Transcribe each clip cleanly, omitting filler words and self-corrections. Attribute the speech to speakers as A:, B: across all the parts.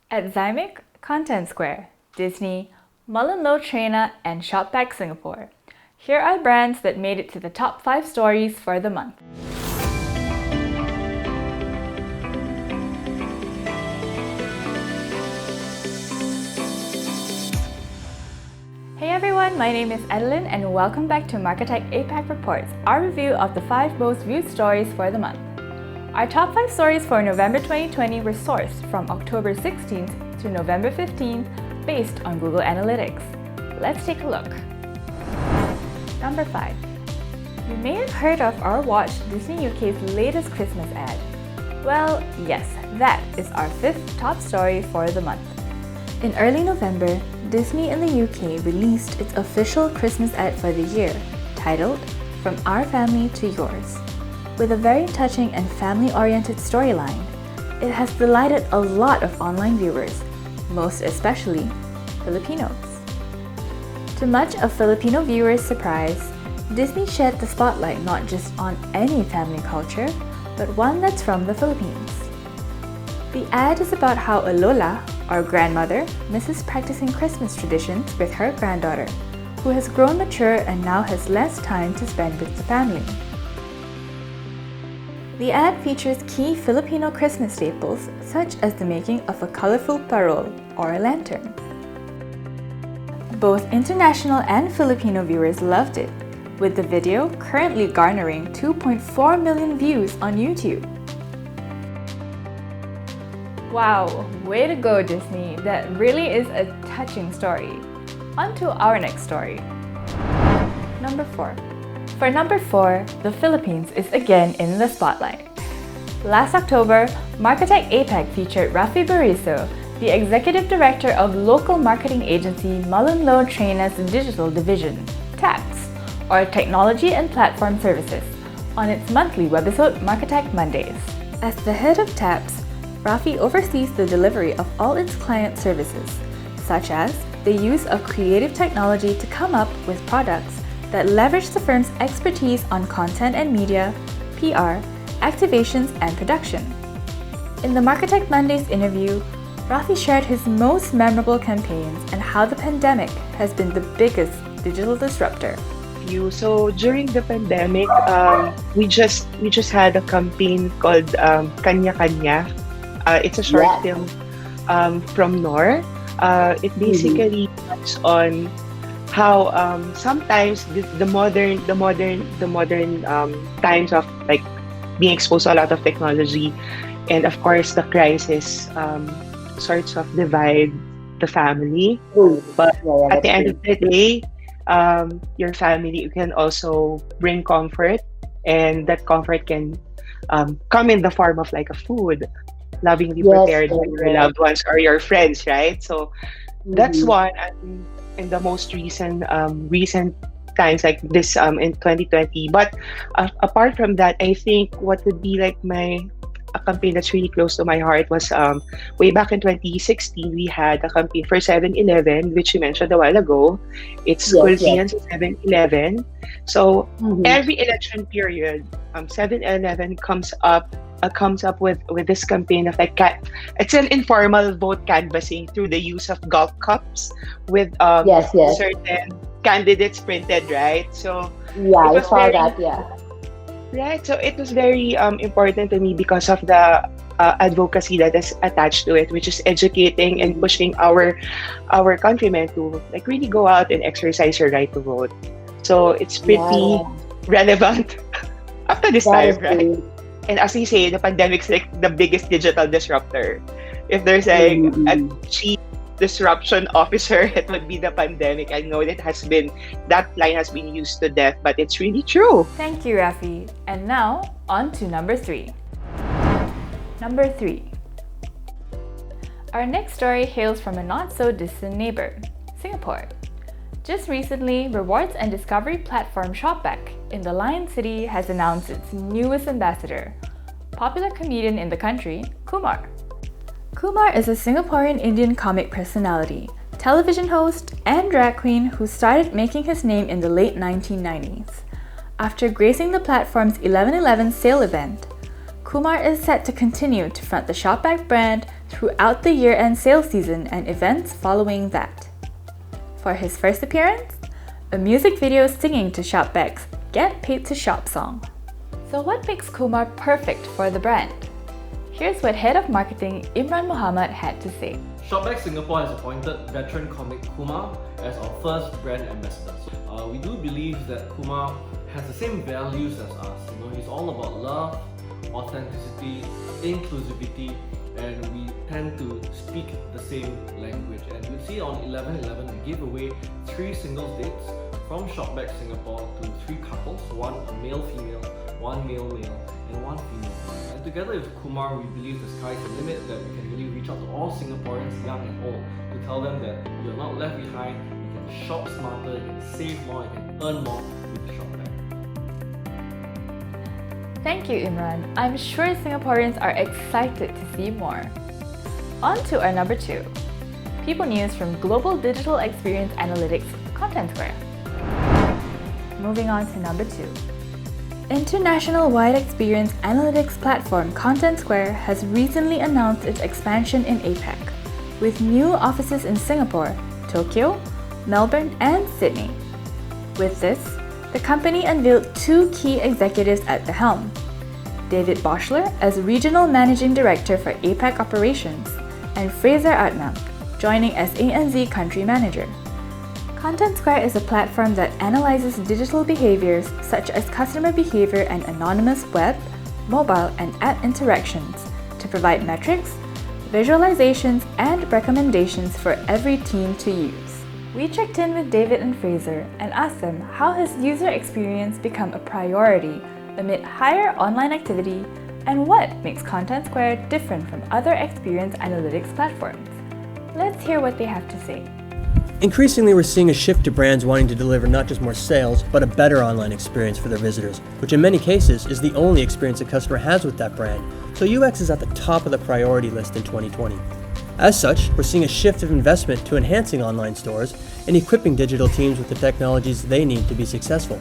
A: Adzymic, Content Square, Disney, Mullenlow Treyna, and ShopBack Singapore. Here are brands that made it to the top 5 stories for the month. Hey everyone, my name is Adeline and welcome back to MARKETECH APAC Reports, our review of the 5 most viewed stories for the month. Our top 5 stories for November 2020 were sourced from October 16th to November 15th based on Google Analytics. Let's take a look. Number 5. You may have heard of or watched Disney UK's latest Christmas ad. Well, yes, that is our 5th top story for the month. In early November, Disney in the UK released its official Christmas ad for the year, titled From Our Family to Yours. With a very touching and family-oriented storyline, it has delighted a lot of online viewers, most especially Filipinos. To much of Filipino viewers' surprise, Disney shed the spotlight not just on any family culture, but one that's from the Philippines. The ad is about how a lola, or grandmother, misses practicing Christmas traditions with her granddaughter, who has grown mature and now has less time to spend with the family. The ad features key Filipino Christmas staples such as the making of a colorful parol or a lantern. Both international and Filipino viewers loved it, with the video currently garnering 2.4 million views on YouTube. Wow, way to go Disney! That really is a touching story. On to our next story. Number 4. For number 4, the Philippines is again in the spotlight. Last October, MARKETECH APAC featured Rafi Bariso, the Executive Director of local marketing agency Mullenlow Treyna's digital division, TAPS, or Technology and Platform Services, on its monthly webisode MARKETECH Mondays. As the head of TAPS, Rafi oversees the delivery of all its client services, such as the use of creative technology to come up with products that leverage the firm's expertise on content and media, PR, activations, and production. In the MARKETECH Mondays interview, Rafi shared his most memorable campaigns and how the pandemic has been the biggest digital disruptor.
B: So during the pandemic, we just had a campaign called Kanya Kanya. It's a short film from Nor. It basically touches on how sometimes the modern times of like being exposed to a lot of technology, and of course the crisis sorts of divide the family. But at the end of the day, your family can also bring comfort, and that comfort can come in the form of like a food, lovingly prepared by your loved ones or your friends, right? So that's one. In the most recent times like this in 2020. But apart from that, I think what would be like a campaign that's really close to my heart was way back in 2016 we had a campaign for 7-Eleven, which you mentioned a while ago. It's Gulpian 7-Eleven. So every election period, 7-Eleven comes up with this campaign of like it's an informal vote canvassing through the use of golf cups with certain candidates printed, right? So
C: I saw that.
B: Right, so it was very important to me because of the advocacy that is attached to it, which is educating and pushing our countrymen to like really go out and exercise your right to vote. So it's pretty relevant up to this time, right? And as you say, the pandemic's like the biggest digital disruptor. If there's a chief disruption officer, it would be the pandemic. I know that line has been used to death, but it's really true.
A: Thank you, Rafi. And now, on to number 3. Number 3. Our next story hails from a not-so-distant neighbor, Singapore. Just recently, rewards and discovery platform ShopBack in the Lion City has announced its newest ambassador, popular comedian in the country, Kumar. Kumar is a Singaporean Indian comic personality, television host, and drag queen who started making his name in the late 1990s. After gracing the platform's 11/11 sale event, Kumar is set to continue to front the ShopBack brand throughout the year-end sales season and events following that. For his first appearance, a music video singing to ShopBack's Get Paid to Shop song. So what makes Kumar perfect for the brand? Here's what Head of Marketing Imran Muhammad had to say.
C: ShopBack Singapore has appointed veteran comic Kumar as our first brand ambassador. We do believe that Kumar has the same values as us. He's all about love, authenticity, inclusivity, and we tend to speak the same language. And you'll see on 11/11 we gave away 3 singles dates from ShopBack Singapore to 3 couples, one a male-female, one male-male, and one female. And together with Kumar, we believe the sky's the limit, that we can really reach out to all Singaporeans, young and old, to tell them that you're not left behind, you can shop smarter, you can save more, you can earn more with ShopBack.
A: Thank you, Imran. I'm sure Singaporeans are excited to see more. On to our number 2. People news from Global Digital Experience Analytics, Content Square. Moving on to number 2. International wide experience analytics platform Content Square has recently announced its expansion in APAC, with new offices in Singapore, Tokyo, Melbourne, and Sydney. With this, the company unveiled 2 key executives at the helm: David Boschler as Regional Managing Director for APAC Operations, and Fraser Adnam joining as ANZ Country Manager. Content Square is a platform that analyzes digital behaviors such as customer behavior and anonymous web, mobile, and app interactions to provide metrics, visualizations, and recommendations for every team to use. We checked in with David and Fraser and asked them how has user experience become a priority amid higher online activity and what makes Content Square different from other experience analytics platforms. Let's hear what they have to say.
D: Increasingly, we're seeing a shift to brands wanting to deliver not just more sales, but a better online experience for their visitors, which in many cases is the only experience a customer has with that brand. So UX is at the top of the priority list in 2020. As such, we're seeing a shift of investment to enhancing online stores and equipping digital teams with the technologies they need to be successful.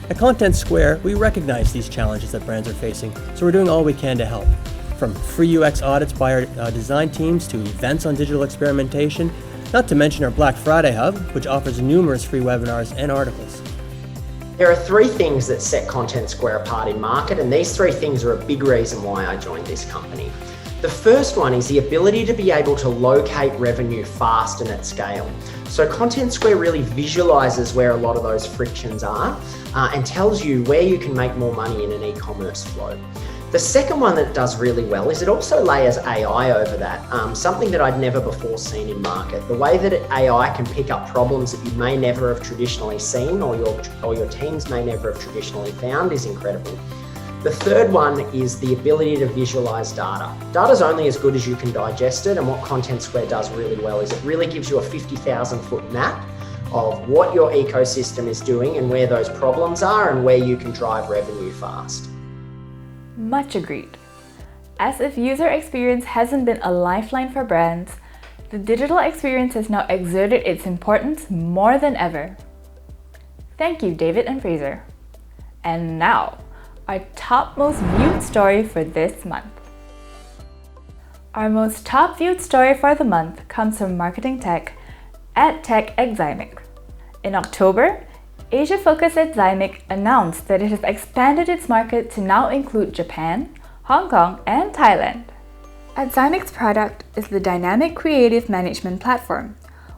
D: At Content Square, we recognize these challenges that brands are facing, so we're doing all we can to help. From free UX audits by our design teams to events on digital experimentation, not to mention our Black Friday Hub, which offers numerous free webinars and articles.
E: There are 3 things that set Content Square apart in market, and these 3 things are a big reason why I joined this company. The first one is the ability to be able to locate revenue fast and at scale. So Content Square really visualizes where a lot of those frictions are and tells you where you can make more money in an e-commerce flow. The second one that it does really well is it also layers AI over that, something that I'd never before seen in market. The way that AI can pick up problems that you may never have traditionally seen or your teams may never have traditionally found is incredible. The third one is the ability to visualize data. Data's only as good as you can digest it, and what Content Square does really well is it really gives you a 50,000-foot map of what your ecosystem is doing and where those problems are and where you can drive revenue fast.
A: Much agreed. As if user experience hasn't been a lifeline for brands, the digital experience has now exerted its importance more than ever. Thank you, David and Fraser. And now, our top most viewed story for this month. Our most top viewed story for the month comes from marketing tech AdTech Adzymic. In October, Asia-focused Adzymic announced that it has expanded its market to now include Japan, Hong Kong, and Thailand. Adzymic's product is the Dynamic Creative Management Platform,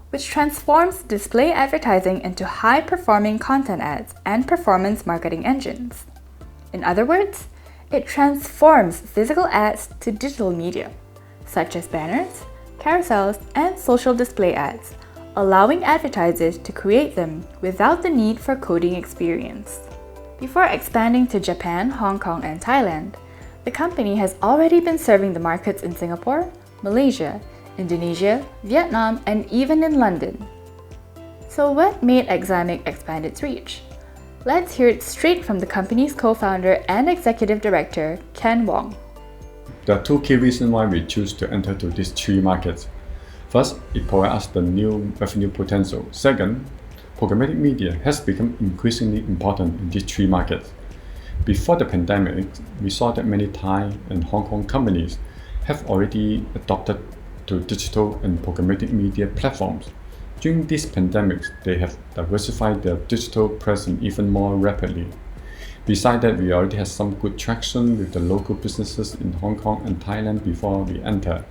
A: which transforms display advertising into high-performing content ads and performance marketing engines. In other words, it transforms physical ads to digital media, such as banners, carousels, and social display ads, allowing advertisers to create them without the need for coding experience. Before expanding to Japan, Hong Kong, and Thailand, the company has already been serving the markets in Singapore, Malaysia, Indonesia, Vietnam, and even in London. So what made Adzymic expand its reach? Let's hear it straight from the company's co-founder and executive director, Ken Wong.
F: There are 2 key reasons why we choose to enter to these 3 markets. First, it provides us the new revenue potential. Second, programmatic media has become increasingly important in these 3 markets. Before the pandemic, we saw that many Thai and Hong Kong companies have already adopted to digital and programmatic media platforms. During this pandemic, they have diversified their digital presence even more rapidly. Besides that, we already had some good traction with the local businesses in Hong Kong and Thailand before we entered.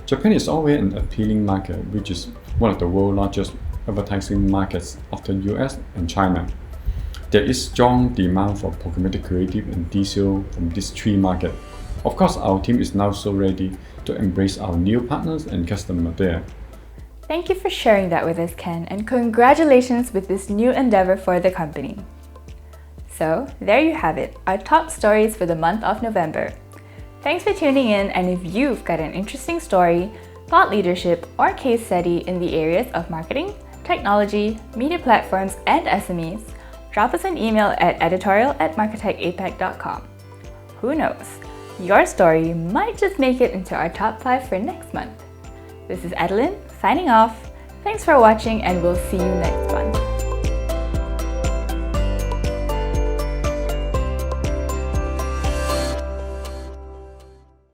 F: Japan is always an appealing market, which is one of the world's largest advertising markets after US and China. There is strong demand for programmatic creative and diesel from these three markets. Of course, our team is now so ready to embrace our new partners and customers there.
A: Thank you for sharing that with us, Ken, and congratulations with this new endeavor for the company. So, there you have it, our top stories for the month of November. Thanks for tuning in, and if you've got an interesting story, thought leadership, or case study in the areas of marketing, technology, media platforms, and SMEs, drop us an email at editorial@marketechapac.com. Who knows? Your story might just make it into our top 5 for next month. This is Adeline, signing off. Thanks for watching, and we'll see you next month.